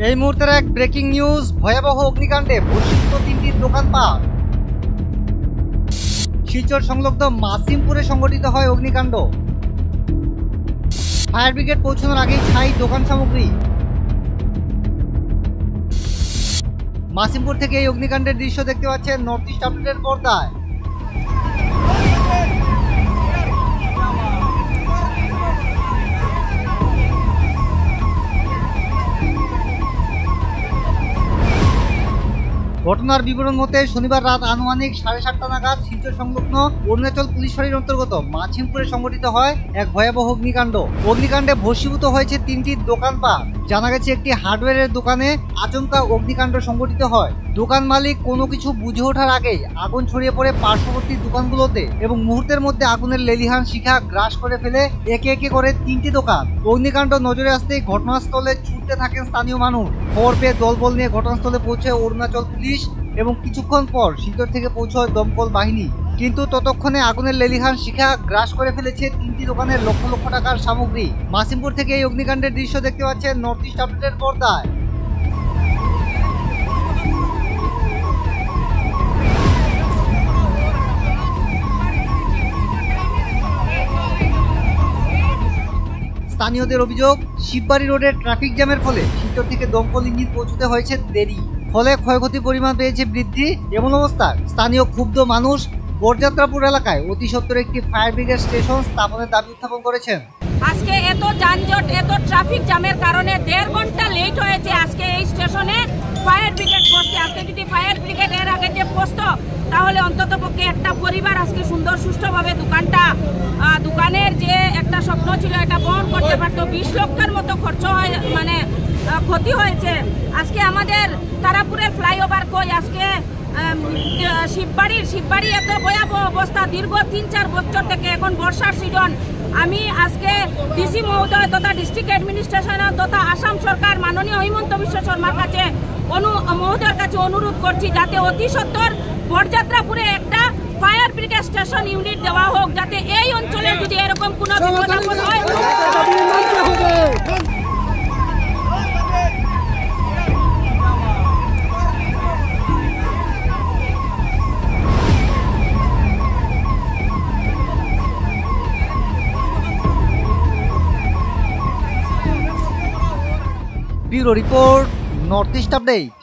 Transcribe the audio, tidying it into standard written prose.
এই মুহূর্তের এক ব্রেকিং নিউজ, ভয়াবহ অগ্নিকাণ্ডে ভস্মীভূত 3টি দোকানপাট। শিলচর সংলগ্ন মাসিমপুরে সংঘটিত হয় অগ্নিকাণ্ড। ফায়ার ব্রিগেড পৌঁছানোর আগেই ছাই দোকান সামগ্রী। মাসিমপুর থেকে এই অগ্নিকাণ্ডের দৃশ্য দেখতে পাচ্ছেন নর্থ ইস্ট আপডেটের পর্দায়। ঘটনার বিবরণ মতে শনিবার রাত আনুমানিক 7:30টা নাগাদ শিলচর সংলগ্ন অরুণাচল পুলিশ ফাঁড়ির অন্তর্গত মাছিমপুরে সংঘটিত হয় এক ভয়াবহ অগ্নিকাণ্ড। অগ্নিকাণ্ডে ভস্মীভূত হয়েছে 3টি দোকানপাট। জানা গেছে একটি হার্ডওয়্যারের দোকানে আচমকা অগ্নিকাণ্ড সংঘটিত হয়। দোকান মালিক কোনো কিছু বুঝে ওঠার আগেই আগুন ছড়িয়ে পড়ে পার্শ্ববর্তী দোকানগুলোতে এবং মুহূর্তের মধ্যে আগুনের লেলিহান শিখা গ্রাস করে ফেলে একে একে করে 3টি দোকান। অগ্নিকাণ্ড নজরে আসতেই ঘটনাস্থলে ছুটতে থাকেন স্থানীয় মানুষ। খবর পেয়ে দলবল নিয়ে ঘটনাস্থলে পৌঁছে অরুণাচল পুলিশ এবং কিছুক্ষণ পর শিলচর থেকে পৌঁছয় দমকল বাহিনী। কিন্তু ততক্ষণে আগুনের লেলিহান শিখা গ্রাস করে ফেলেছে 3টি দোকানের লক্ষ লক্ষ টাকার সামগ্রী। মাসিমপুর থেকে এই অগ্নিকাণ্ডের দৃশ্য দেখতে পাচ্ছেন নর্থ ইস্ট আপডেটের পর্দায়। স্থানীয়দের অভিযোগ, শিববাড়ি রোডের ট্রাফিক জ্যামের ফলে শিলচর থেকে দমকল ইঞ্জিন পৌঁছতে হয়েছে দেরি, ফলে ক্ষয়ক্ষতির পরিমাণ পেয়েছে বৃদ্ধি। এমন অবস্থায় স্থানীয় ক্ষুব্ধ মানুষ বরযাত্রাপুর এলাকায় অতি সত্বর একটি ফায়ার ব্রিগেড স্টেশন স্থাপনের দাবি উত্থাপন করেছেন। আজকে এত যানজট, এত ট্রাফিক জ্যামের কারণে 1.5 ঘন্টা লেট হয়েছে আজকে এই স্টেশনে ফায়ার ব্রিগেড পৌঁছতে। আজকে যদি ফায়ার ব্রিগেড এর আগে যে পৌঁছতো তাহলে অন্তত পক্ষে একটা পরিবার আজকে সুন্দর সুষ্ঠুভাবে দোকানের যে একটা স্বপ্ন ছিল এটা বহন করতে পারতো। 20 লক্ষের মতো খরচ হয়, মানে ক্ষতি হয়েছে। আজকে আমাদের তারাপুরের ফ্লাইওভার কই, আজকে শিববাড়ি এত ভয়াবহ অবস্থা দীর্ঘ 3-4 বছর থেকে। এখন বর্ষার সিজন। আমি আজকে ডিসি মহোদয় তথা ডিস্ট্রিক্ট অ্যাডমিনিস্ট্রেশন তথা আসাম সরকার মাননীয় হিমন্ত বিশ্ব শর্মার কাছে মহোদয়ের কাছে অনুরোধ করছি যাতে অতি সত্বর বরযাত্রাপুরে একটা ফায়ার ব্রিগেড স্টেশন ইউনিট দেওয়া হোক, যাতে এই অঞ্চলে যদি এরকম কোনো বিপদ আপদ হয়। Bureau report, north east update.